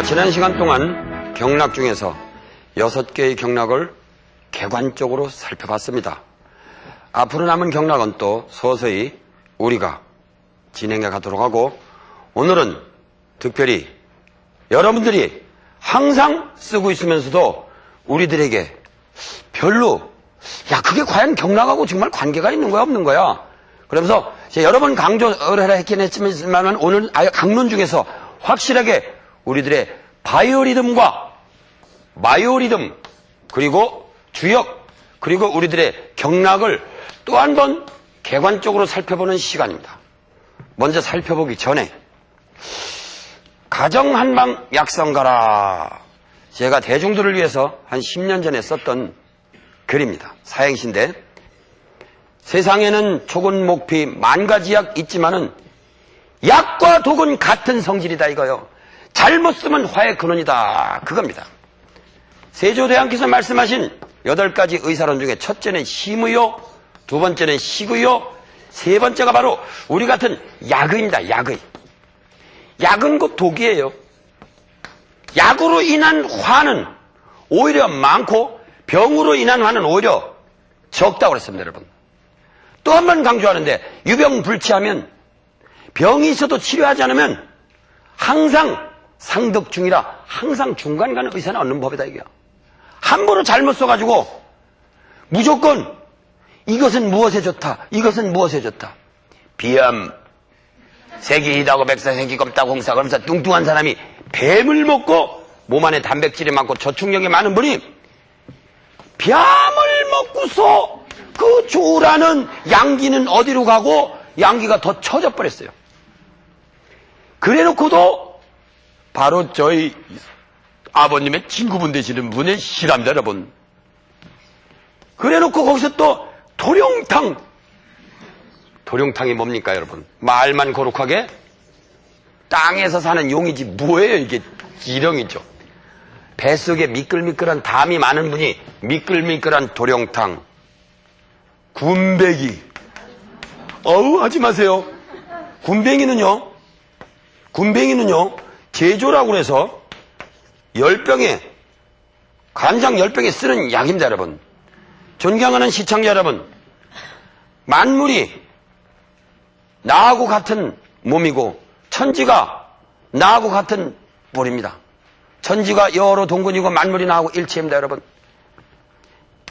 지난 시간 동안 경락 중에서 6개의 경락을 객관적으로 살펴봤습니다. 앞으로 남은 경락은 또 서서히 우리가 진행해 가도록 하고, 오늘은 특별히 여러분들이 항상 쓰고 있으면서도 우리들에게 별로 그게 과연 경락하고 정말 관계가 있는 거야 없는 거야? 그러면서 제가 여러 번 강조를 했긴 했지만 오늘 아예 강론 중에서 확실하게 우리들의 바이오리듬과 마이오리듬, 그리고 주역, 그리고 우리들의 경락을 또 한 번 객관적으로 살펴보는 시간입니다. 먼저 살펴보기 전에 가정한방 약성가라, 제가 대중들을 위해서 한 10년 전에 썼던 글입니다. 사행시인데, 세상에는 촉은 목피 만가지 약 있지만은 약과 독은 같은 성질이다 이거요. 잘못 쓰면 화의 근원이다 그겁니다. 세조대왕께서 말씀하신 8가지 의사론 중에 첫째는 심의요, 두 번째는 식의요, 세 번째가 바로 우리 같은 약의입니다. 약의. 약은 곧 독이에요. 약으로 인한 화는 오히려 많고 병으로 인한 화는 오히려 적다고 그랬습니다. 여러분, 또 한 번 강조하는데, 유병불치하면 병이 있어도 치료하지 않으면 항상 상덕 중이라 항상 중간 가는 의사는 얻는 법이다 이게요. 함부로 잘못 써가지고 무조건 이것은 무엇에 좋다, 이것은 무엇에 좋다. 비염, 색이 희다고 백사, 색이 검다고 홍사, 그러면서 뚱뚱한 사람이 뱀을 먹고 몸 안에 단백질이 많고 저축력이 많은 분이 뱀을 먹고서 그 좋으라는 양기는 어디로 가고 양기가 더 처져 버렸어요. 그래놓고도 바로 저희 아버님의 친구분 되시는 분의 시랍니다 여러분. 그래놓고 거기서 또 도룡탕이 뭡니까 여러분? 말만 거룩하게 땅에서 사는 용이지 뭐예요 이게. 기령이죠. 뱃속에 미끌미끌한 담이 많은 분이 미끌미끌한 도룡탕. 군뱅이. 하지 마세요. 군뱅이는요 제조라고 해서 간장 10병에 쓰는 약입니다 여러분. 존경하는 시청자 여러분, 만물이 나하고 같은 몸이고 천지가 나하고 같은 뿔입니다. 천지가 여러 동근이고 만물이 나하고 일체입니다 여러분.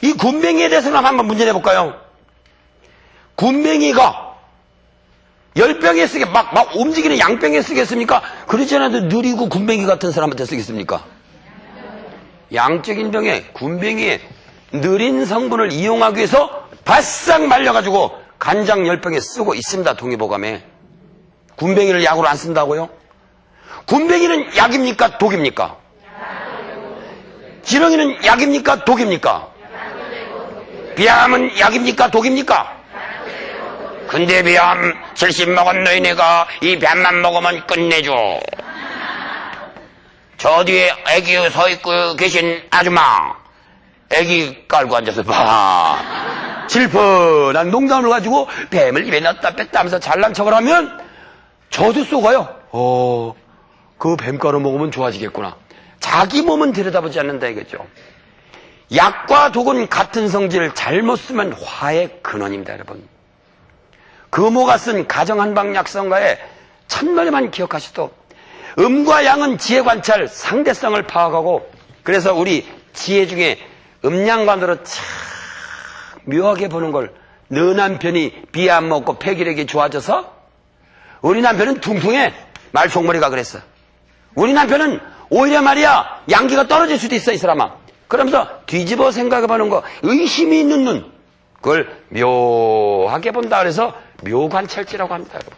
이 군뱅이에 대해서는 한번 문제 내볼까요? 군뱅이가 10병에 쓰게 막 움직이는 양병에 쓰겠습니까? 그렇지 않아도 느리고 군뱅이 같은 사람한테 쓰겠습니까? 양적인 병에 군뱅이에 느린 성분을 이용하기 위해서 바싹 말려가지고 간장 10병에 쓰고 있습니다. 동의보감에. 군뱅이를 약으로 안 쓴다고요? 군뱅이는 약입니까 독입니까? 지렁이는 약입니까 독입니까? 비암은 약입니까 독입니까? 근데 비암 70 먹은 너희네가 이 뱀만 먹으면 끝내줘. 저 뒤에 애기 서 있고 계신 아줌마, 애기 깔고 앉아서 봐. 질펀한 농담을 가지고 뱀을 입에 넣었다 뺐다 하면서 잘난 척을 하면 저도 속아요. 그 뱀가루 먹으면 좋아지겠구나. 자기 몸은 들여다보지 않는다 이거죠. 약과 독은 같은 성질, 잘못 쓰면 화의 근원입니다 여러분. 금호가 쓴 가정한방약성가에 첫머리만 기억하셔도 음과 양은 지혜관찰, 상대성을 파악하고, 그래서 우리 지혜 중에 음양관으로 참 묘하게 보는 걸, 너 남편이 비 안 먹고 폐기력이 좋아져서? 우리 남편은 퉁퉁해. 말총머리가 그랬어. 우리 남편은 오히려 말이야 양기가 떨어질 수도 있어 이 사람아. 그러면서 뒤집어 생각해보는 거, 의심이 있는 눈, 그걸 묘하게 본다 그래서 묘관찰지라고 합니다 여러분.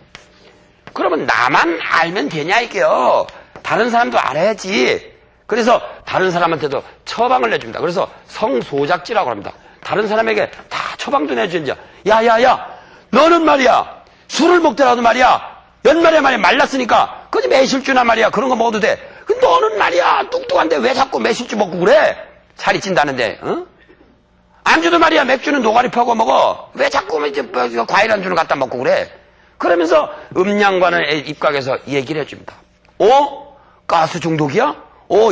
그러면 나만 알면 되냐 이게요. 다른 사람도 알아야지. 그래서 다른 사람한테도 처방을 내줍니다. 그래서 성소작지라고 합니다. 다른 사람에게 다 처방도 내주는지. 야야야, 너는 말이야 술을 먹더라도 말이야 연말에 말이야 말랐으니까 그지 매실주나 말이야 그런 거 먹어도 돼. 근데 너는 말이야 뚱뚱한데 왜 자꾸 매실주 먹고 그래? 살이 찐다는데. 안주도 말이야 맥주는 노가리 펴고 먹어. 왜 자꾸 과일 안주를 갖다 먹고 그래? 그러면서 음양관을 입각해서 얘기를 해줍니다. 가스 중독이야?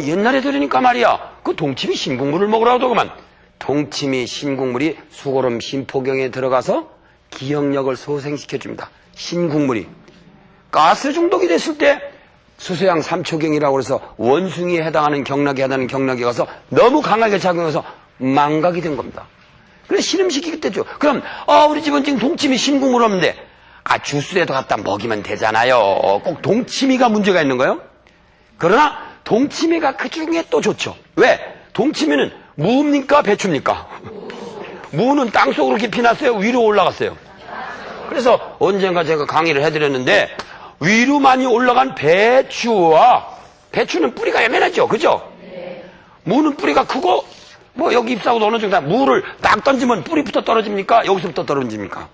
옛날에 들으니까 말이야. 그 동치미 신국물을 먹으라고 하더구만. 동치미 신국물이 수고름 신포경에 들어가서 기억력을 소생시켜줍니다. 신국물이. 가스 중독이 됐을 때 수소양 3초경이라고 해서 원숭이에 해당하는 경락에 가서 너무 강하게 작용해서 망각이 된 겁니다. 그래서 신음시키게 됐죠. 그럼 우리 집은 지금 동치미 신국물 없는데 주스에도 갖다 먹이면 되잖아요. 꼭 동치미가 문제가 있는 거예요? 그러나 동치미가 그 중에 또 좋죠. 왜? 동치미는 무입니까? 배추입니까? 무는 땅속으로 깊이 났어요? 위로 올라갔어요? 그래서 언젠가 제가 강의를 해드렸는데 위로 많이 올라간 배추는 뿌리가 예민하죠. 그죠? 무는 뿌리가 크고 여기 잎사귀도 어느 정도 무를 딱 던지면 뿌리부터 떨어집니까? 여기서부터 떨어집니까?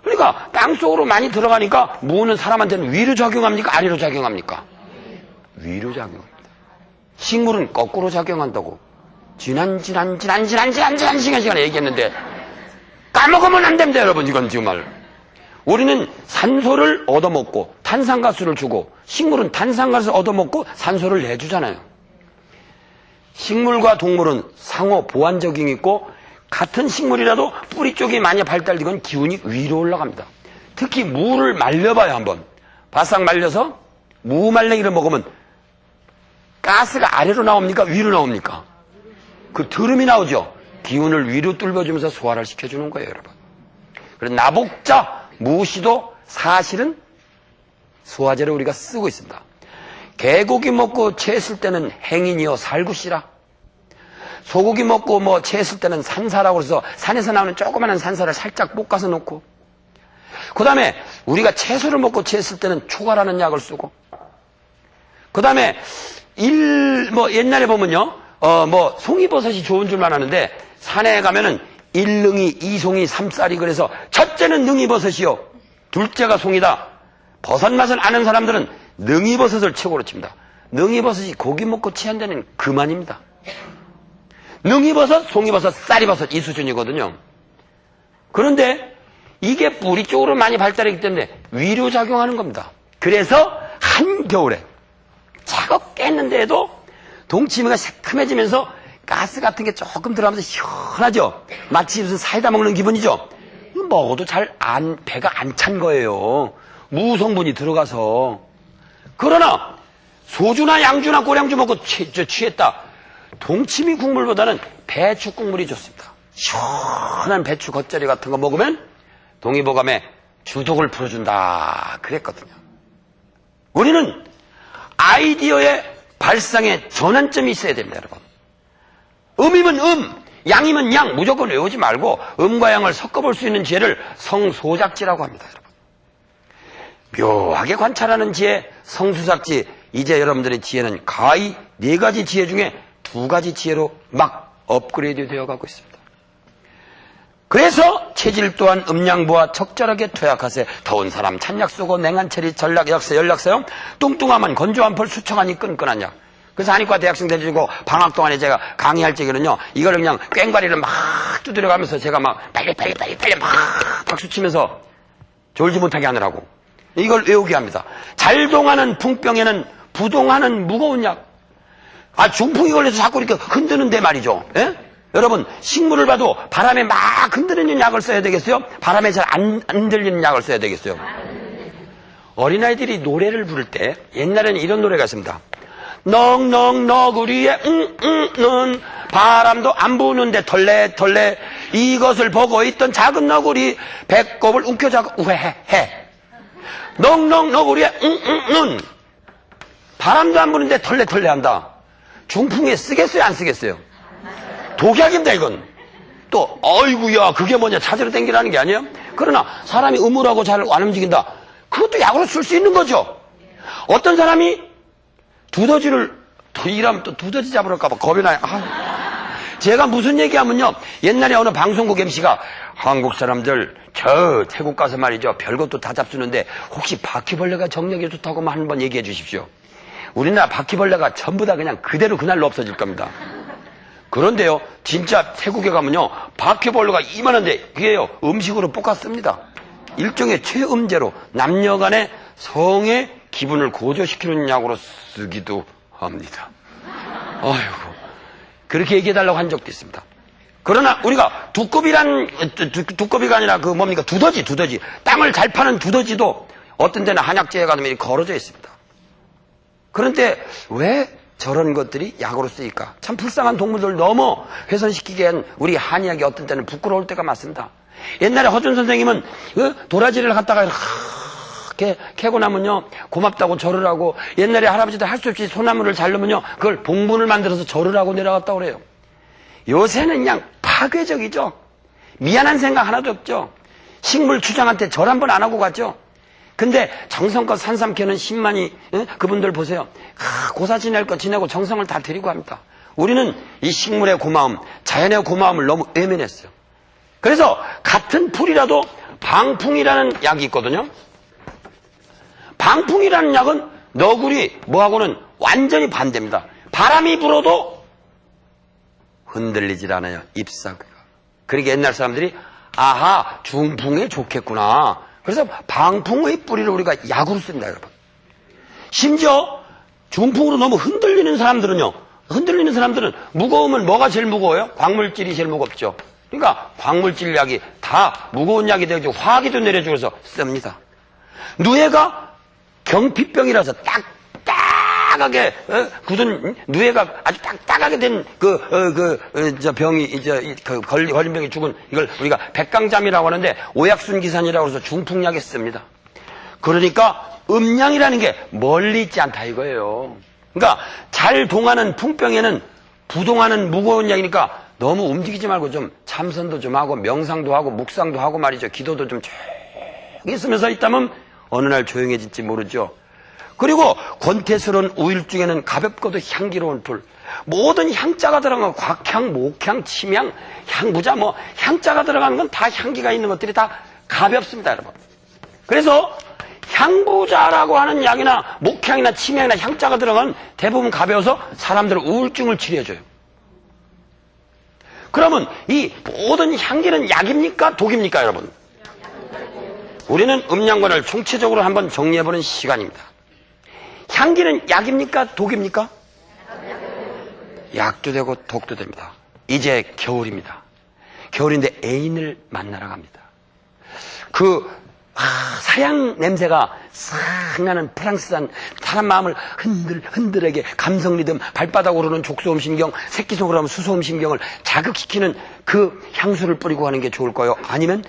그러니까 땅속으로 많이 들어가니까 무는 사람한테는 위로 작용합니까? 아래로 작용합니까? 위로 작용합니다. 식물은 거꾸로 작용한다고 지난 시간에 얘기했는데 까먹으면 안 됩니다, 여러분. 이건 정말. 우리는 산소를 얻어먹고 탄산가스를 주고 식물은 탄산가스를 얻어먹고 산소를 내주잖아요. 식물과 동물은 상호 보완적용이 있고 같은 식물이라도 뿌리 쪽이 많이 발달되면 기운이 위로 올라갑니다. 특히 무를 말려봐요, 한번. 바싹 말려서 무말랭이를 먹으면 가스가 아래로 나옵니까? 위로 나옵니까? 그 드름이 나오죠? 기운을 위로 뚫어주면서 소화를 시켜주는 거예요, 여러분. 그래서 나복자, 무시도 사실은 소화제를 우리가 쓰고 있습니다. 개고기 먹고 체했을 때는 행인이요 살구씨라. 소고기 먹고 체했을 때는 산사라고 해서 산에서 나오는 조그마한 산사를 살짝 볶아서 놓고, 그 다음에 우리가 채소를 먹고 체했을 때는 초가라는 약을 쓰고, 그 다음에 옛날에 보면요, 송이버섯이 좋은 줄만 아는데 산에 가면은 1능이, 2송이, 3쌀이 그래서 첫째는 능이버섯이요, 둘째가 송이다. 버섯 맛을 아는 사람들은 능이버섯을 최고로 칩니다. 능이버섯이 고기 먹고 체한 데는 그만입니다. 능이버섯, 송이버섯, 쌀이버섯 이 수준이거든요. 그런데 이게 뿌리 쪽으로 많이 발달했기 때문에 위로 작용하는 겁니다. 그래서 한겨울에 차갑게 했는데도 동치미가 새큼해지면서 가스 같은 게 조금 들어가면서 시원하죠? 마치 무슨 사이다 먹는 기분이죠? 먹어도 배가 안 찬 거예요. 무성분이 들어가서. 그러나 소주나 양주나 꼬량주 먹고 취했다. 동치미 국물보다는 배추 국물이 좋습니다. 시원한 배추 겉절이 같은 거 먹으면 동의보감에 주독을 풀어준다 그랬거든요. 우리는 아이디어의 발상에 전환점이 있어야 됩니다, 여러분. 음이면 양이면 양, 무조건 외우지 말고 음과 양을 섞어볼 수 있는 지혜를 성소작지라고 합니다, 여러분. 묘하게 관찰하는 지혜, 성수작지. 이제 여러분들의 지혜는 가히 4가지 지혜 중에 2가지 지혜로 막 업그레이드 되어 가고 있습니다. 그래서 체질 또한 음양보와 적절하게 투약하세. 더운 사람 찬약 쏘고 냉한 체리 전략 역세 연락세요. 뚱뚱하면 건조한 펄 수청하니 끈끈한 약. 그래서 한의과 대학생 되시고 방학 동안에 제가 강의할 적에는요, 이걸 그냥 꽹과리를 막 두드려가면서 제가 막 빨리 막 박수치면서 졸지 못하게 하느라고 이걸 외우게 합니다. 잘 동하는 풍병에는 부동하는 무거운 약. 중풍이 걸려서 자꾸 이렇게 흔드는데 말이죠. 예? 여러분, 식물을 봐도 바람에 막 흔들리는 약을 써야 되겠어요? 바람에 잘 안 들리는 약을 써야 되겠어요? 어린아이들이 노래를 부를 때 옛날에는 이런 노래가 있습니다. 넉넉 너구리에 바람도 안 부는데 털레 이것을 보고 있던 작은 너구리 배꼽을 움켜잡고 우헤헤. 넉넉 너구리에 바람도 안 부는데 털레 한다. 중풍에 쓰겠어요, 안 쓰겠어요? 독약입니다, 이건. 또 어이구야 그게 뭐냐 찾으러 댕기라는 게 아니에요? 그러나 사람이 음울하고 잘 안 움직인다. 그것도 약으로 쓸 수 있는 거죠. 어떤 사람이 두더지를 일하면 또 두더지 잡으러 갈까봐 겁이 나요. 제가 무슨 얘기하면요, 옛날에 어느 방송국 MC가 한국 사람들 저 태국 가서 말이죠 별것도 다 잡수는데 혹시 바퀴벌레가 정력에 좋다고 한번 얘기해 주십시오. 우리나라 바퀴벌레가 전부 다 그냥 그대로 그날로 없어질 겁니다. 그런데요, 진짜 태국에 가면요 바퀴벌레가 이만한데 그게요 음식으로 볶아 씁니다. 일종의 최음제로 남녀간의 성의 기분을 고조시키는 약으로 쓰기도 합니다. 아이고, 그렇게 얘기해달라고 한 적도 있습니다. 그러나 우리가 두꺼비가 아니라 그 뭡니까? 두더지. 땅을 잘 파는 두더지도 어떤 데는 한약재에 가면 걸어져 있습니다. 그런데 왜 저런 것들이 약으로 쓰일까? 참 불쌍한 동물들 너무 훼손시키게 한 우리 한의학이 어떤 때는 부끄러울 때가 많습니다. 옛날에 허준 선생님은 도라지를 갖다가 이렇게 캐고 나면요 고맙다고 절을 하고, 옛날에 할아버지들 할 수 없이 소나무를 자르면요 그걸 봉분을 만들어서 절을 하고 내려갔다고 그래요. 요새는 그냥 파괴적이죠. 미안한 생각 하나도 없죠. 식물 추장한테 절 한 번 안 하고 가죠. 근데 정성껏 산삼 캐는 신만이 그분들 보세요. 고사 지낼 거 지내고 정성을 다 들이고 합니다. 우리는 이 식물의 고마움, 자연의 고마움을 너무 외면했어요. 그래서 같은 풀이라도 방풍이라는 약이 있거든요. 방풍이라는 약은 너구리 뭐하고는 완전히 반대입니다. 바람이 불어도 흔들리질 않아요. 잎사귀가. 그러니까 옛날 사람들이 아하 중풍에 좋겠구나. 그래서 방풍의 뿌리를 우리가 약으로 씁니다, 여러분. 심지어 중풍으로 너무 흔들리는 사람들은 무거우면 뭐가 제일 무거워요? 광물질이 제일 무겁죠. 그러니까 광물질 약이 다 무거운 약이 되고 화기도 내려주고 해서 씁니다. 누에가 경피병이라서 딱딱하게 굳은 누에가 아주 딱딱하게 된 병이 걸린 병이 죽은 이걸 우리가 백강잠이라고 하는데 오약순기산이라고 해서 중풍약에 씁니다. 그러니까 음양이라는 게 멀리 있지 않다 이거예요. 그러니까 잘 동하는 풍병에는 부동하는 무거운 약이니까 너무 움직이지 말고 좀 참선도 좀 하고 명상도 하고 묵상도 하고 말이죠. 기도도 좀 조용히 있으면서 있다면 어느 날 조용해질지 모르죠. 그리고 권태스러운 우울증에는 가볍고도 향기로운 풀. 모든 향자가 들어간 거, 곽향, 목향, 침향, 향부자, 향자가 들어가는 건 다 향기가 있는 것들이 다 가볍습니다, 여러분. 그래서 향부자라고 하는 약이나 목향이나 침향이나 향자가 들어간 대부분 가벼워서 사람들은 우울증을 치료해줘요. 그러면 이 모든 향기는 약입니까? 독입니까, 여러분? 우리는 음양관을 총체적으로 한번 정리해보는 시간입니다. 향기는 약입니까? 독입니까? 약도 되고 독도 됩니다. 이제 겨울입니다. 겨울인데 애인을 만나러 갑니다. 사양 냄새가 싹 나는 프랑스산 사람 마음을 흔들하게 감성 리듬, 발바닥 오르는 족소음 신경, 새끼손으로 하면 수소음 신경을 자극시키는 그 향수를 뿌리고 가는 게 좋을까요? 아니면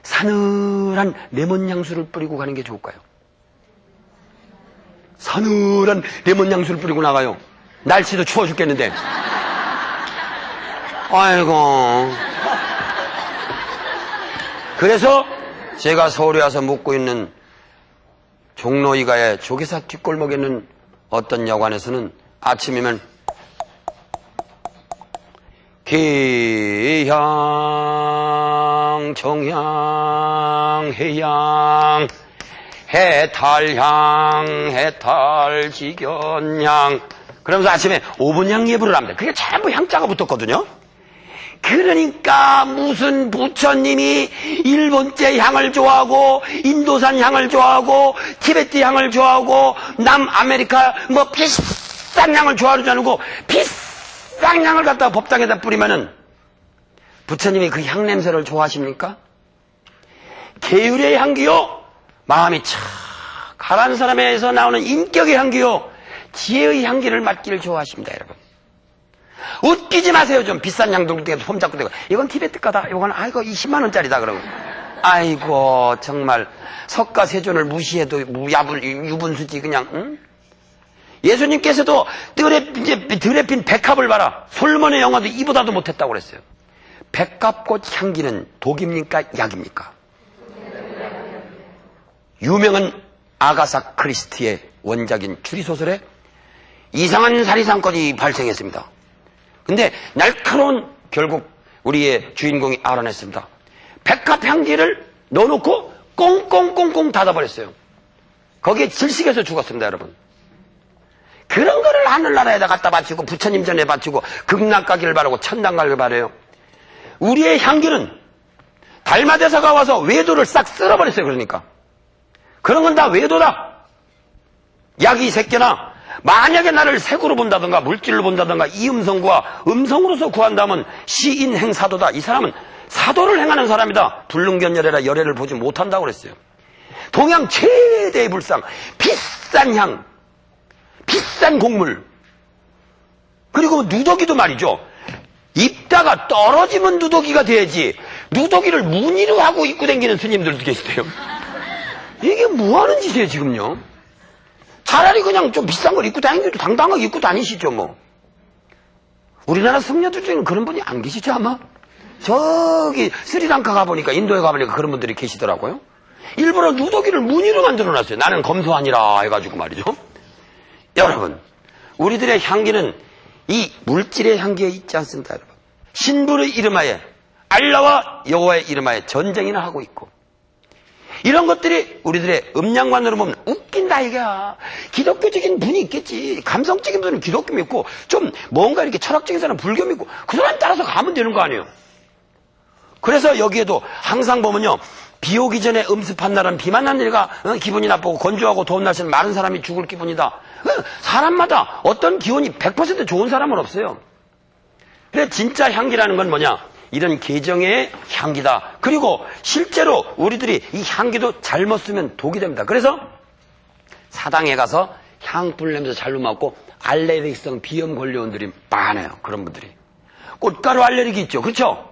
사늘한 레몬 향수를 뿌리고 가는 게 좋을까요? 사늘한 레몬 향수를 뿌리고 나가요. 날씨도 추워 죽겠는데. 아이고. 그래서 제가 서울에 와서 묵고 있는 종로 이가의 조계사 뒷골목에 있는 어떤 여관에서는 아침이면 기향, 정향, 해향, 해탈향, 해탈지견향, 그러면서 아침에 5분향 예불을 합니다. 그게 전부 향자가 붙었거든요. 그러니까 무슨 부처님이 일본제 향을 좋아하고 인도산 향을 좋아하고 티베트 향을 좋아하고 남아메리카 비싼 향을 좋아하지 않고 비싼 향을 갖다가 법당에다 뿌리면은 부처님이 그 향 냄새를 좋아하십니까? 계율의 향기요, 마음이 착 가라앉은 사람에서 나오는 인격의 향기요, 지혜의 향기를 맡기를 좋아하십니다, 여러분. 웃기지 마세요. 좀 비싼 향들 폼 잡고 되고 이건 티베트 거다, 이건 아이고 20만 원짜리다 그러고, 아이고 정말 석가세존을 무시해도 유분수지 그냥. 응? 예수님께서도 들에 핀 백합을 봐라, 솔몬의 영화도 이보다도 못했다고 그랬어요. 백합꽃 향기는 독입니까? 약입니까? 유명한 아가사 크리스티의 원작인 추리소설에 이상한 살인사건이 발생했습니다. 근데 날카로운 결국 우리의 주인공이 알아냈습니다. 백합 향기를 넣어놓고 꽁꽁꽁꽁 닫아버렸어요. 거기에 질식해서 죽었습니다, 여러분. 그런 거를 하늘나라에다 갖다 바치고 부처님 전에 바치고 극락가기를 바라고 천당 가기를 바라요. 우리의 향기는 달마대사가 와서 외도를 싹 쓸어버렸어요. 그러니까 그런 건 다 외도다. 약이 새끼나 만약에 나를 색으로 본다든가 물질로 본다든가 이 음성과 음성으로서 구한다면 시인행사도다. 이 사람은 사도를 행하는 사람이다. 불능견열애라 열애를 보지 못한다고 그랬어요. 동양 최대의 불상, 비싼 향, 비싼 곡물, 그리고 누더기도 말이죠. 입다가 떨어지면 누더기가 돼야지 누더기를 무늬로 하고 입고 다니는 스님들도 계시대요. 이게 뭐하는 짓이에요 지금요. 차라리 그냥 좀 비싼 걸 입고 다니기도 당당하게 입고 다니시죠 뭐. 우리나라 성녀들 중에는 그런 분이 안 계시죠 아마? 저기 스리랑카 가보니까 인도에 가보니까 그런 분들이 계시더라고요. 일부러 누더기를 무늬로 만들어놨어요. 나는 검소하니라 해가지고 말이죠. 여러분, 우리들의 향기는 이 물질의 향기에 있지 않습니다 여러분. 신부의 이름하에 알라와 여호와의 이름하에 전쟁이나 하고 있고, 이런 것들이 우리들의 음양관으로 보면 웃긴다 이거야. 기독교적인 분이 있겠지. 감성적인 분은 기독교 믿고 좀 뭔가 이렇게 철학적인 사람은 불교 믿고 그 사람 따라서 가면 되는 거 아니에요. 그래서 여기에도 항상 보면요, 비 오기 전에 음습한 날은 비만 난 일가 기분이 나쁘고 건조하고 더운 날씨는 마른 사람이 죽을 기분이다. 사람마다 어떤 기온이 100% 좋은 사람은 없어요. 근데 진짜 향기라는 건 뭐냐? 이런 계정의 향기다. 그리고 실제로 우리들이 이 향기도 잘못 쓰면 독이 됩니다. 그래서 사당에 가서 향불 냄새 잘못 맡고 알레르기성 비염 걸려온들이 많아요. 그런 분들이. 꽃가루 알레르기 있죠. 그렇죠?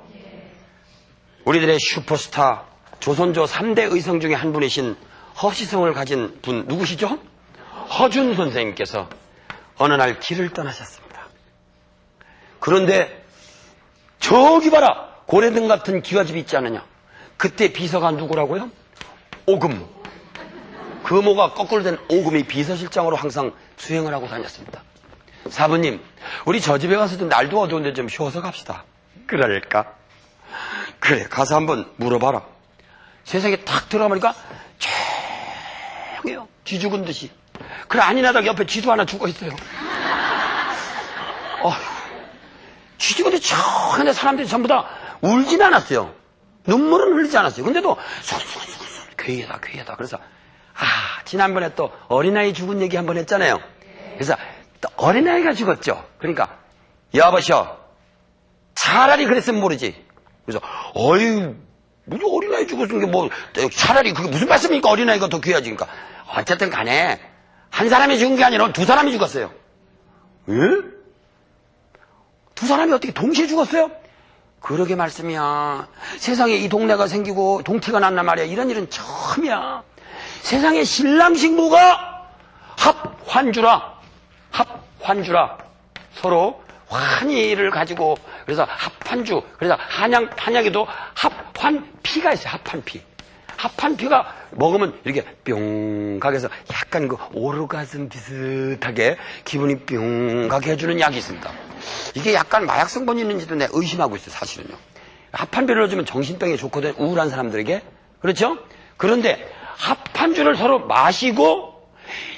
우리들의 슈퍼스타 조선조 3대 의성 중에 한 분이신 허시성을 가진 분 누구시죠? 허준 선생님께서 어느 날 길을 떠나셨습니다. 그런데 저기 봐라, 고래등 같은 기와집이 있지 않느냐. 그때 비서가 누구라고요? 오금. 금호가 거꾸로 된 오금이 비서실장으로 항상 수행을 하고 다녔습니다. 사부님, 우리 저 집에 가서 좀 날도 어두운데 좀 쉬어서 갑시다. 그럴까? 그래, 가서 한번 물어봐라. 세상에 탁 들어가보니까 조용해요. 쥐 죽은 듯이. 그래, 아니나다 옆에 쥐도 하나 죽어있어요. 쥐 죽은데 조용한데 사람들이 전부 다 울진 않았어요. 눈물은 흘리지 않았어요. 근데도 솔솔솔솔 괴하다 괴하다. 그래서 지난번에 또 어린아이 죽은 얘기 한번 했잖아요. 그래서 또 어린아이가 죽었죠. 그러니까 여보셔, 차라리 그랬으면 모르지. 그래서 어이 무슨 어린아이 죽었은 게 뭐 차라리 그게 무슨 말씀입니까? 어린아이가 더 귀하지. 그러니까 어쨌든 간에 한 사람이 죽은 게 아니라 두 사람이 죽었어요. 예? 두 사람이 어떻게 동시에 죽었어요? 그러게 말씀이야. 세상에 이 동네가 생기고 동태가 났단 말이야. 이런 일은 처음이야. 세상에 신랑 신부가 합환주라 서로 환희를 가지고, 그래서 합환주, 그래서 한약에도 합환피가 있어요. 합환피가 먹으면 이렇게 뿅 가게 해서 약간 그 오르가즘 비슷하게 기분이 뿅 가게 해주는 약이 있습니다. 이게 약간 마약 성분이 있는지도 내가 의심하고 있어요, 사실은요. 합환비를 넣어주면 정신병에 좋거든, 우울한 사람들에게. 그렇죠? 그런데 합환주를 서로 마시고,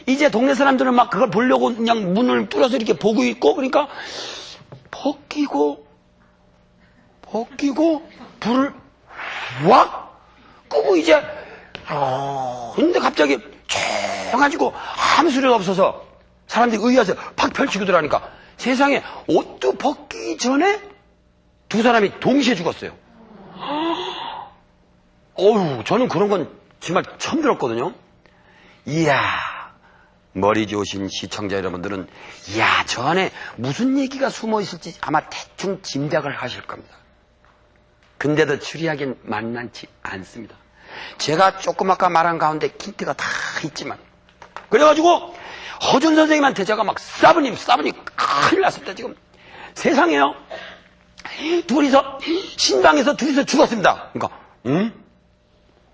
이제 동네 사람들은 막 그걸 보려고 그냥 문을 뚫어서 이렇게 보고 있고, 그러니까 벗기고 불을 확 끄고 이제 근데 갑자기 조용해지고 아무 소리가 없어서 사람들이 의아해서 팍 펼치고 들어가니까 세상에 옷도 벗기 전에 두 사람이 동시에 죽었어요. 어휴, 저는 그런 건 정말 처음 들었거든요. 이야, 머리 좋으신 시청자 여러분들은 이야, 저 안에 무슨 얘기가 숨어 있을지 아마 대충 짐작을 하실 겁니다. 근데도 추리하기엔 만만치 않습니다. 제가 조금 아까 말한 가운데 힌트가 다 있지만, 그래가지고 허준 선생님한테 제가 막 사부님 큰일 났습니다. 지금 세상에요, 둘이서 신방에서 둘이서 죽었습니다. 그러니까 응?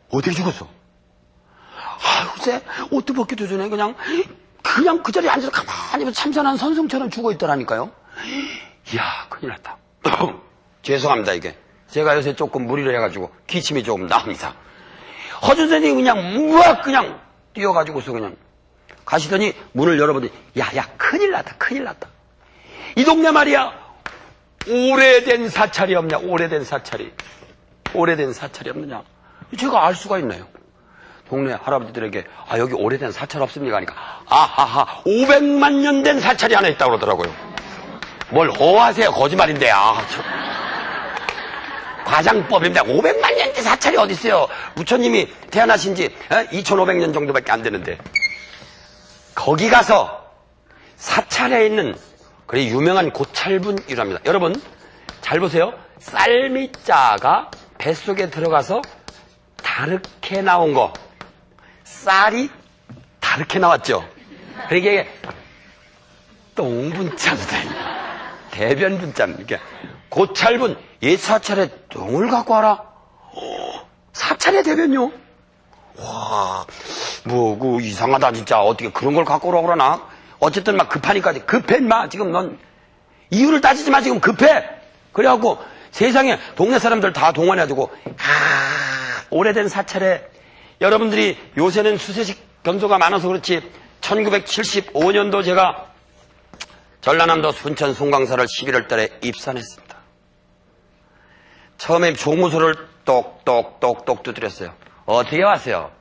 어떻게 죽었어? 글쎄, 옷도 벗기도 전에 그냥 그 자리에 앉아서 가만히 참선한 선생처럼 죽어있더라니까요. 이야, 큰일 났다. 죄송합니다. 이게 제가 요새 조금 무리를 해가지고 기침이 조금 나옵니다. 허준 선생님이 그냥 뛰어가지고서 그냥 가시더니 문을 열어보더니 야, 큰일 났다. 이 동네 말이야, 오래된 사찰이 없냐? 오래된 사찰이 없느냐? 제가 알 수가 있나요? 동네 할아버지들에게 여기 오래된 사찰 없습니까? 하니까 아하하 500만 년 된 사찰이 하나 있다고 그러더라고요. 뭘 호하세요. 거짓말인데. 과장법입니다. 500만 년 된 사찰이 어디 있어요. 부처님이 태어나신 지 2500년 정도밖에 안 되는데. 거기 가서 사찰에 있는 그래 유명한 고찰분이랍니다. 여러분 잘 보세요. 쌀미자가 뱃속에 들어가서 다르게 나온 거. 쌀이 다르게 나왔죠. 그러게 똥분자입니다. 대변분자. 이렇게 고찰분 옛 사찰에 똥을 갖고 와라. 사찰의 대변요. 와, 뭐 이상하다 진짜. 어떻게 그런 걸 갖고 오라고 그러나. 어쨌든 막 급하니까 급해 인마. 지금 넌 이유를 따지지 마. 지금 급해. 그래갖고 세상에 동네 사람들 다 동원해가지고 오래된 사찰에 여러분들이 요새는 수세식 변소가 많아서 그렇지 1975년도 제가 전라남도 순천 송강사를 11월 달에 입산했습니다. 처음에 종무소를 똑똑똑똑 두드렸어요. 어떻게 왔어요?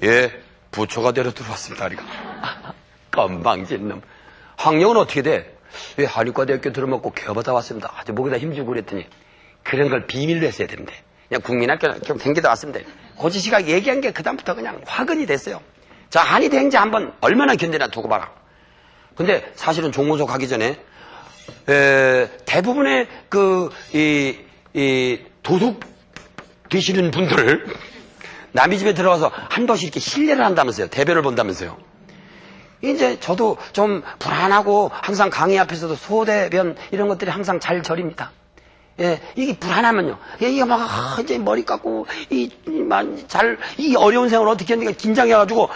예, 부처가 데려 들어왔습니다. 우리가. 건방진 놈. 학력은 어떻게 돼? 예, 한의과대학교 들어먹고 개업하다 왔습니다. 아주 목에다 힘주고 그랬더니 그런 걸 비밀로 했어야 되는데 그냥 국민학교 좀 생기다 왔습니다. 고지씨가 얘기한 게 그다음부터 그냥 화근이 됐어요. 자, 한의대행자 한번 얼마나 견디나 두고 봐라. 근데 사실은 종무소 가기 전에 대부분의 도둑 되시는 분들 남의 집에 들어가서 한 번씩 이렇게 실례를 한다면서요. 대변을 본다면서요. 이제 저도 좀 불안하고 항상 강의 앞에서도 소대변 이런 것들이 항상 잘 저립니다. 예, 이게 불안하면요. 이게 막 이제 머리 깎고 이 어려운 생활을 어떻게 했는가 긴장해가지고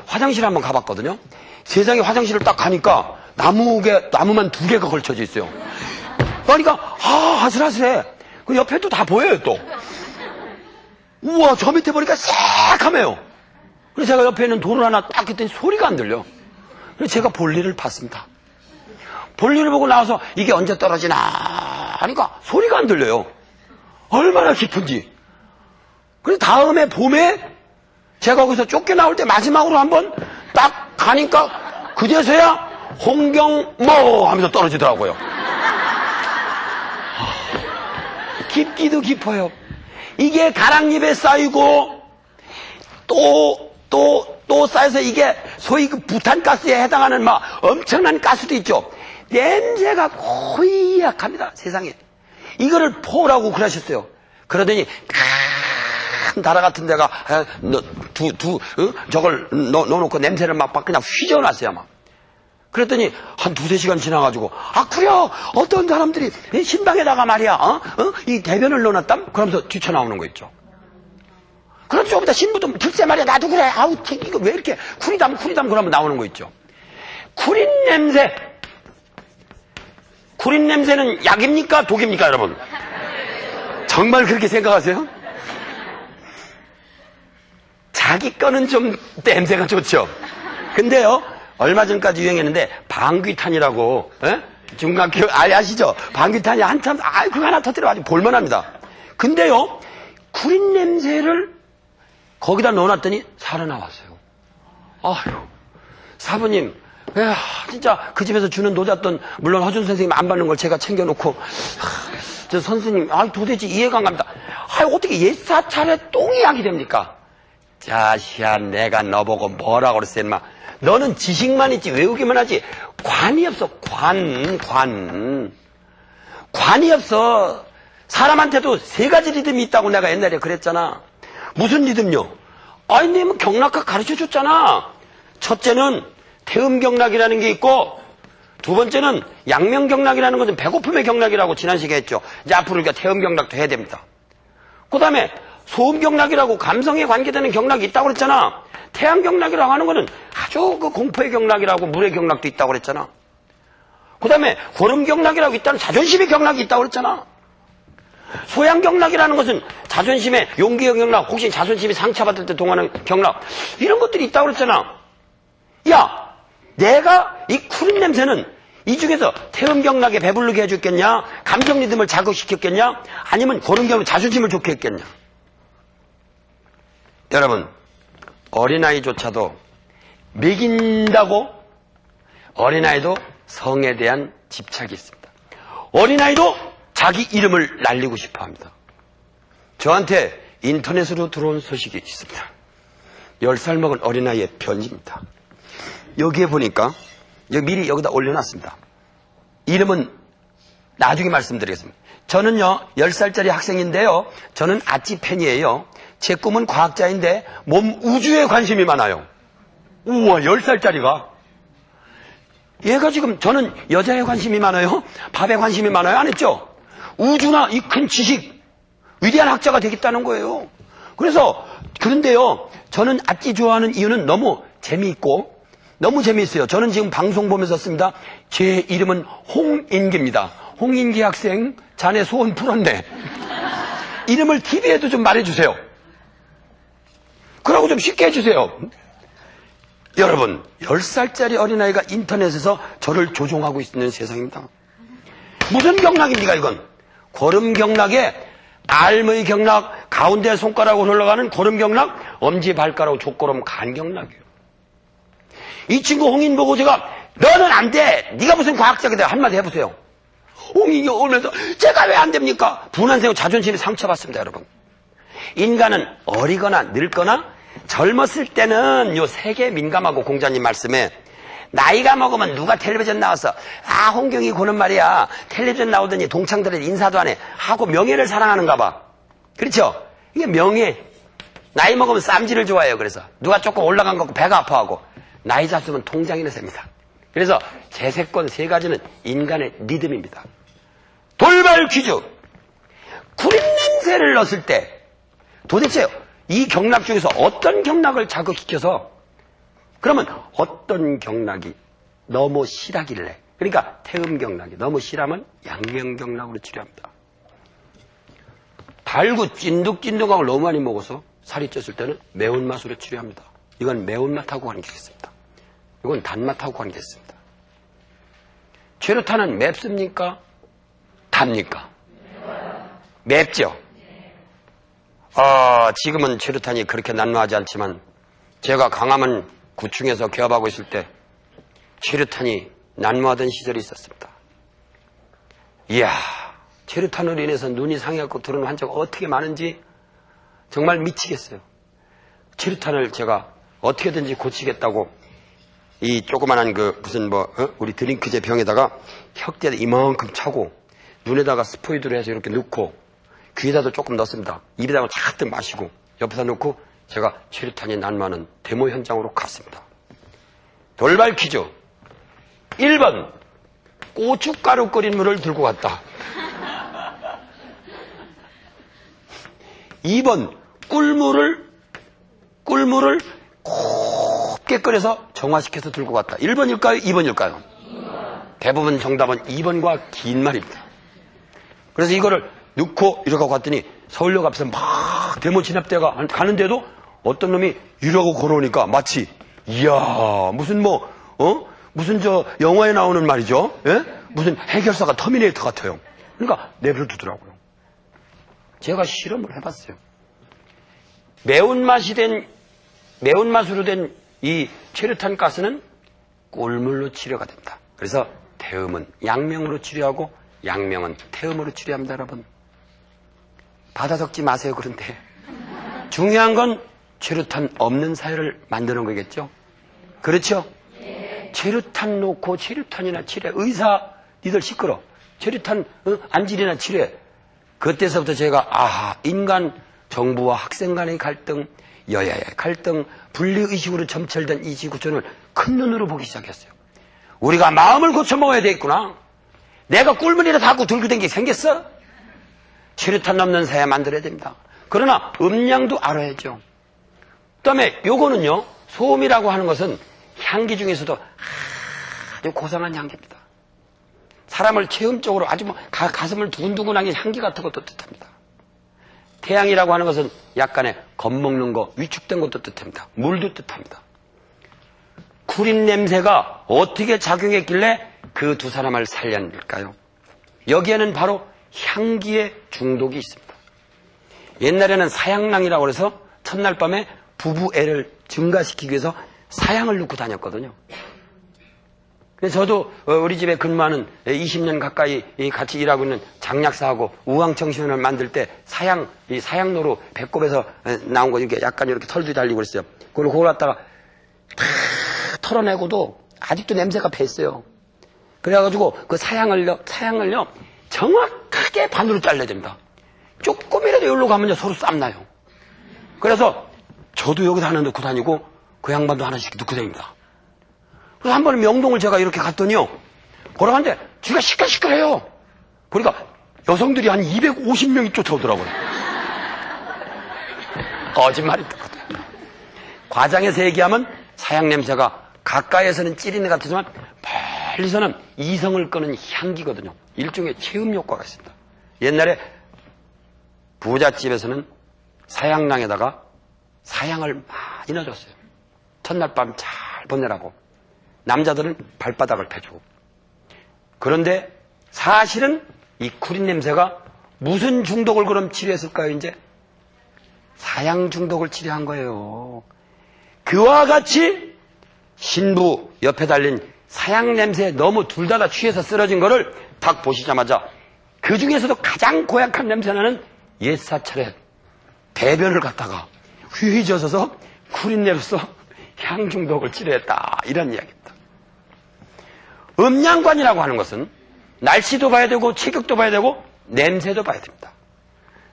화장실 한번 가봤거든요. 세상에 화장실을 딱 가니까 나무만 2개가 걸쳐져 있어요. 그러니까 아슬아슬해. 그 옆에도 다 보여요 또. 우와, 저 밑에 보니까 새카매요. 그래서 제가 옆에 있는 돌을 하나 딱 했더니 소리가 안 들려. 그래서 제가 볼일을 봤습니다. 볼일을 보고 나와서 이게 언제 떨어지나 하니까 소리가 안 들려요. 얼마나 깊은지. 그래서 다음에 봄에 제가 거기서 쫓겨나올 때 마지막으로 한번 딱 가니까 그제서야 홍경모 하면서 떨어지더라고요. 깊기도 깊어요. 이게 가랑잎에 쌓이고 또 쌓여서 이게 소위 그 부탄가스에 해당하는 막 엄청난 가스도 있죠. 냄새가 거의 약합니다. 세상에. 이거를 포라고 그러셨어요. 그러더니 큰 다라 같은 데가 저걸 넣어놓고 냄새를 막 그냥 휘저어놨어요. 막. 그랬더니 한 2-3시간 지나가지고 그래요. 어떤 사람들이 신방에다가 말이야 이 대변을 넣어놨담? 그러면서 뛰쳐나오는 거 있죠. 그럼 좀 이따 신부도 글쎄 말이야 나도 그래. 이거 왜 이렇게 쿠리담 그러면 나오는 거 있죠. 쿠린 냄새는 약입니까? 독입니까? 여러분 정말 그렇게 생각하세요? 자기 거는 좀 냄새가 좋죠. 근데요 얼마 전까지 유행했는데 방귀탄이라고 중학교 아시죠? 방귀탄이 한참 그거 하나 터뜨려 아주 볼만합니다. 근데요 구린 냄새를 거기다 넣어놨더니 살아나왔어요. 아휴 사부님 진짜 그 집에서 주는 노잣돈 물론 허준 선생님 안 받는 걸 제가 챙겨놓고 저 선생님 도대체 이해가 안 갑니다. 어떻게 옛 사찰에 똥이 약이 됩니까? 자시야 내가 너보고 뭐라고 그랬어 인마. 너는 지식만 있지 외우기만 하지 관이 없어. 관이 없어. 사람한테도 3가지 리듬이 있다고 내가 옛날에 그랬잖아. 무슨 리듬요? 님은 경락학 가르쳐줬잖아. 첫째는 태음경락이라는 게 있고 두 번째는 양명경락이라는 것은 배고픔의 경락이라고 지난 시간에 했죠. 이제 앞으로 우리가 태음경락도 해야 됩니다. 그 다음에 소음경락이라고 감성에 관계되는 경락이 있다고 그랬잖아. 태양경락이라고 하는 거는 아주 그 공포의 경락이라고 물의 경락도 있다고 그랬잖아. 그 다음에 고름경락이라고 있다는 자존심의 경락이 있다고 그랬잖아. 소양경락이라는 것은 자존심의 용기의 경락, 혹시 자존심이 상처받을 때 동하는 경락, 이런 것들이 있다고 그랬잖아. 야, 내가 이 쿠린 냄새는 이 중에서 태음경락에 배부르게 해줬겠냐? 감정 리듬을 자극시켰겠냐? 아니면 고름경락 자존심을 좋게 했겠냐? 여러분 어린아이조차도 먹인다고 어린아이도 성에 대한 집착이 있습니다. 어린아이도 자기 이름을 날리고 싶어 합니다. 저한테 인터넷으로 들어온 소식이 있습니다. 10살 먹은 어린아이의 편지입니다. 여기에 보니까 미리 여기다 올려놨습니다. 이름은 나중에 말씀드리겠습니다. 저는요 10살짜리 학생인데요. 저는 아찌 팬이에요. 제 꿈은 과학자인데 몸 우주에 관심이 많아요. 우와 10살짜리가 얘가 지금 저는 여자에 관심이 많아요? 밥에 관심이 많아요? 안 했죠? 우주나 이 큰 지식 위대한 학자가 되겠다는 거예요. 그런데요 저는 아찌 좋아하는 이유는 너무 재미있고 너무 재미있어요. 저는 지금 방송 보면서 씁니다. 제 이름은 홍인기입니다. 홍인기 학생 자네 소원 풀었네. 이름을 TV에도 좀 말해주세요. 그러고 좀 쉽게 해주세요. 여러분 10살짜리 어린아이가 인터넷에서 저를 조종하고 있는 세상입니다. 무슨 경락입니까 이건? 고름경락에 알의 경락, 가운데 손가락으로 흘러가는 고름경락, 엄지발가락 족고름 간경락이에요. 이 친구 홍인 보고 제가 너는 안 돼. 네가 무슨 과학자가 돼. 한마디 해보세요. 홍인이 오면서 제가 왜 안 됩니까? 분한세고 자존심이 상처받습니다. 여러분. 인간은 어리거나 늙거나 젊었을 때는 요 세 개 민감하고 공자님 말씀에 나이가 먹으면 누가 텔레비전 나와서 홍경이 고는 말이야 텔레비전 나오더니 동창들한테 인사도 안 해 하고 명예를 사랑하는가 봐. 그렇죠? 이게 명예. 나이 먹으면 쌈지를 좋아해요. 그래서 누가 조금 올라간 거 같고 배가 아파하고 나이 잡수면 통장이나 셉니다. 그래서 제세권 세 가지는 인간의 리듬입니다. 돌발 퀴즈. 구린 냄새를 넣었을 때 도대체 이 경락 중에서 어떤 경락을 자극시켜서 그러면 어떤 경락이 너무 실하길래 그러니까 태음 경락이 너무 실하면 양명 경락으로 치료합니다. 달고 찐득찐득하고 너무 많이 먹어서 살이 쪘을 때는 매운맛으로 치료합니다. 이건 매운맛하고 관계있습니다. 이건 단맛하고 관계있습니다. 최루탄은 맵습니까? 답니까? 맵죠? 지금은 최루탄이 그렇게 난무하지 않지만 제가 강화문 구층에서 개업하고 있을 때 최루탄이 난무하던 시절이 있었습니다. 이야, 최루탄으로 인해서 눈이 상해갖고 들어온 환자가 어떻게 많은지 정말 미치겠어요. 최루탄을 제가 어떻게든지 고치겠다고 이 조그만한 우리 드링크제 병에다가 혁대에 이만큼 차고 눈에다가 스포이드를 해서 이렇게 넣고 귀에다도 조금 넣습니다. 입에다가 잔뜩 마시고 옆에다 놓고 제가 최루탄이 난무하는 데모 현장으로 갔습니다. 돌발 퀴즈. 1번 고춧가루 끓인 물을 들고 갔다. 2번 꿀물을 곱게 끓여서 정화시켜서 들고 갔다. 1번일까요? 2번일까요? 2번. 대부분 정답은 2번과 긴 말입니다. 그래서 이거를 넣고 이러고 갔더니 서울역 앞에서 막 데모 진압대가 가는데도 어떤 놈이 이러고 걸어오니까 마치 이야 무슨 무슨 영화에 나오는 말이죠. 예? 무슨 해결사가 터미네이터 같아요. 그러니까 내버려두더라고요. 제가 실험을 해봤어요. 매운맛으로 된 이 최루탄 가스는 꿀물로 치료가 됩니다. 그래서 태음은 양명으로 치료하고 양명은 태음으로 치료합니다. 여러분 받아 적지 마세요. 그런데 중요한 건 최루탄 없는 사회를 만드는 거겠죠. 그렇죠? 최루탄 놓고 최루탄이나 치료해. 의사 니들 시끄러. 최루탄 안질이나 치료해. 그때서부터 제가 인간 정부와 학생 간의 갈등, 여야의 갈등, 분리의식으로 점철된 이 지구촌을 큰 눈으로 보기 시작했어요. 우리가 마음을 고쳐먹어야 되겠구나. 내가 꿀물이라도 하고 들고 댕기 생겼어? 최루탄 넘는 사회 만들어야 됩니다. 그러나 음량도 알아야죠. 그 다음에 요거는요, 소음이라고 하는 것은 향기 중에서도 아주 고상한 향기입니다. 사람을 체험적으로 아주 가슴을 두근두근하게 향기 같은 것도 뜻합니다. 태양이라고 하는 것은 약간의 겁먹는 거, 위축된 것도 뜻합니다. 물도 뜻합니다. 구린 냄새가 어떻게 작용했길래 그 두 사람을 살렸을까요? 여기에는 바로 향기의 중독이 있습니다. 옛날에는 사양랑이라고 해서 첫날 밤에 부부 애를 증가시키기 위해서 사양을 넣고 다녔거든요. 그래서 저도 우리 집에 근무하는 20년 가까이 같이 일하고 있는 장약사하고 우황청신을 만들 때 이 사양로로 배꼽에서 나온 거 이렇게 약간 이렇게 털도 달리고 그랬어요. 그걸 갖다가 다 털어내고도 아직도 냄새가 뱄어요. 그래가지고 그 사양을요 정확하게 반으로 잘라야 됩니다. 조금이라도 여기로 가면요 서로 쌈나요. 그래서 저도 여기다 하나 넣고 다니고 그 양반도 하나씩 넣고 다닙니다. 그래서 한 번에 명동을 제가 이렇게 갔더니요. 걸어가는데 쥐가 시끌시끌해요. 그러니까 여성들이 한 250명이 쫓아오더라고요. 거짓말이 똑같아요. 과장해서 얘기하면 사양 냄새가 가까이에서는 찌리는 것 같지만 멀리서는 이성을 끄는 향기거든요. 일종의 체험 효과가 있습니다. 옛날에 부잣집에서는 사양랑에다가 사양을 많이 넣어줬어요. 첫날 밤 잘 보내라고. 남자들은 발바닥을 패주고. 그런데 사실은 이 쿠린 냄새가 무슨 중독을 그럼 치료했을까요, 이제? 사양 중독을 치료한 거예요. 그와 같이 신부 옆에 달린 사양 냄새에 너무 둘 다 취해서 쓰러진 거를 딱 보시자마자 그 중에서도 가장 고약한 냄새나는 옛사찰에 대변을 갖다가 휘휘 젖어서 쿠린내로서 향 중독을 치료했다. 이런 이야기입니다. 음양관이라고 하는 것은 날씨도 봐야 되고 체격도 봐야 되고 냄새도 봐야 됩니다.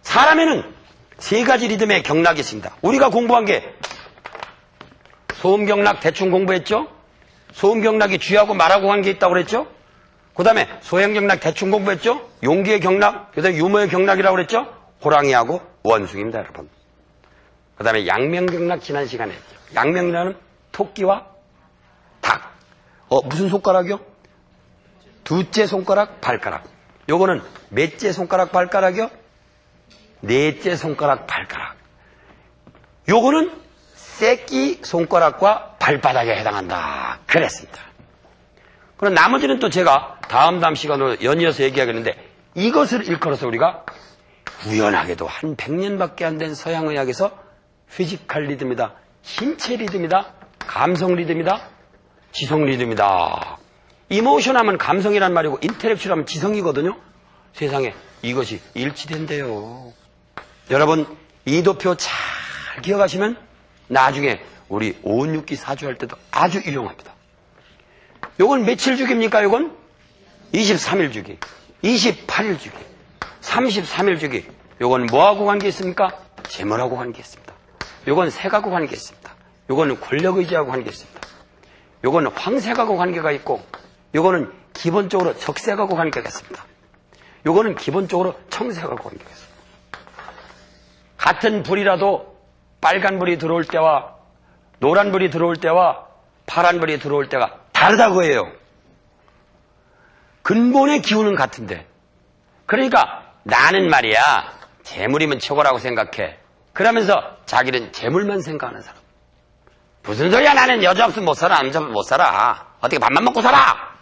사람에는 세 가지 리듬의 경락이 있습니다. 우리가 공부한 게 소음경락 대충 공부했죠? 소음경락이 쥐하고 말하고 관계 있다고 그랬죠? 그 다음에 소행경락 대충 공부했죠? 용기의 경락, 그 다음에 유머의 경락이라고 그랬죠? 호랑이하고 원숭이입니다, 여러분. 그 다음에 양명경락 지난 시간에 했죠. 양명이라는 토끼와 닭. 무슨 손가락이요? 두째 손가락, 발가락. 요거는 몇째 손가락, 발가락이요? 넷째 손가락, 발가락. 요거는 새끼 손가락과 발바닥에 해당한다. 그랬습니다. 그럼 나머지는 또 제가 다음 시간으로 연이어서 얘기하겠는데 이것을 일컬어서 우리가 우연하게도 한 100년밖에 안 된 서양의학에서 피지컬 리듬이다, 신체 리듬이다, 감성 리듬이다, 지성 리듬이다. 이모션 하면 감성이란 말이고 인텔렉츄얼 하면 지성이거든요. 세상에 이것이 일치된대요. 여러분 이도표 잘 기억하시면 나중에 우리 5,6기 사주할 때도 아주 유용합니다. 요건 며칠 주기입니까? 요건 23일 주기, 28일 주기, 33일 주기. 요건 뭐하고 관계 있습니까? 재물하고 관계 있습니다. 요건 색하고 관계 있습니다. 요거는 권력의지하고 관계 있습니다. 요거는 황색하고 관계가 있고 요거는 기본적으로 적색하고 관계가 있습니다. 요거는 기본적으로 청색하고 관계가 있습니다. 같은 불이라도 빨간 불이 들어올 때와 노란 불이 들어올 때와 파란 불이 들어올 때가 다르다고 해요. 근본의 기운은 같은데. 그러니까 나는 말이야 재물이면 최고라고 생각해. 그러면서 자기는 재물만 생각하는 사람. 무슨 소리야, 나는 여자 없으면 못 살아, 남자 없으면 못 살아. 어떻게 밥만 먹고 살아?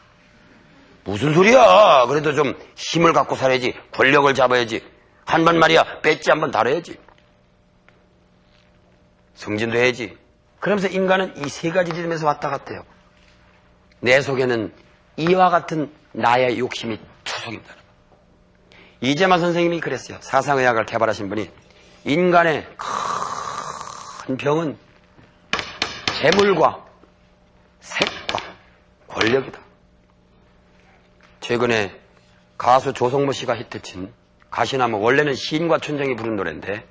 무슨 소리야. 그래도 좀 힘을 갖고 살아야지. 권력을 잡아야지. 한 번 말이야 배지 한 번 달아야지. 승진도 해야지. 그러면서 인간은 이 세 가지 리듬에서 왔다 갔다 해요. 내 속에는 이와 같은 나의 욕심이 투성입니다. 이재만 선생님이 그랬어요. 사상의학을 개발하신 분이 인간의 큰 병은 재물과 색과 권력이다. 최근에 가수 조성모 씨가 히트친 가시나무, 원래는 시인과 춘정이 부른 노래인데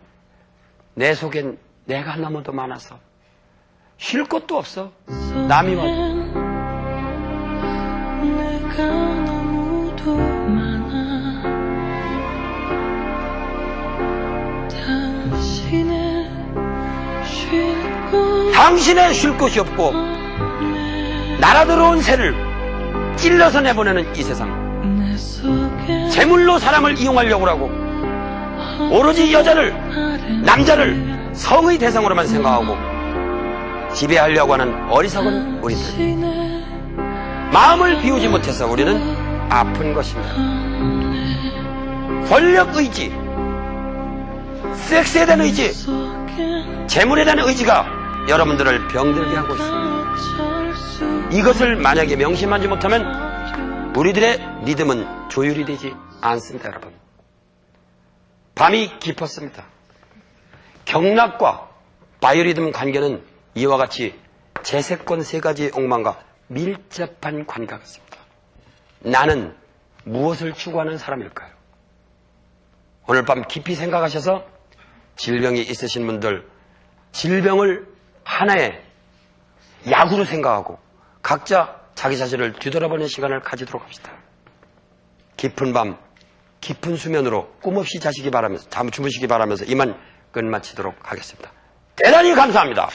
내 속엔 내가 너무도 많아서 쉴 것도 없어. 남이 와도. 내가 너무도 많아. 당신의 쉴 곳이 없고 날아들어온 새를 찔러서 내보내는 이 세상. 재물로 사람을 이용하려고 하고 오로지 여자를, 남자를 성의 대상으로만 생각하고 지배하려고 하는 어리석은 우리들. 마음을 비우지 못해서 우리는 아픈 것입니다. 권력의지, 섹스에 대한 의지, 속엔 재물에 대한 의지가 여러분들을 병들게 하고 있습니다. 어쩔 수 이것을 만약에 명심하지 못하면 우리들의 리듬은 조율이 되지 않습니다, 여러분. 밤이 깊었습니다. 경락과 바이오리듬 관계는 이와 같이 재세권 3가지의 옥망과 밀접한 관계가 있습니다. 나는 무엇을 추구하는 사람일까요? 오늘 밤 깊이 생각하셔서 질병이 있으신 분들, 질병을 하나의 약으로 생각하고 각자 자기 자신을 뒤돌아보는 시간을 가지도록 합시다. 깊은 밤, 깊은 수면으로 꿈없이 자시기 바라면서, 잠 주무시기 바라면서 이만 끝마치도록 하겠습니다. 대단히 감사합니다.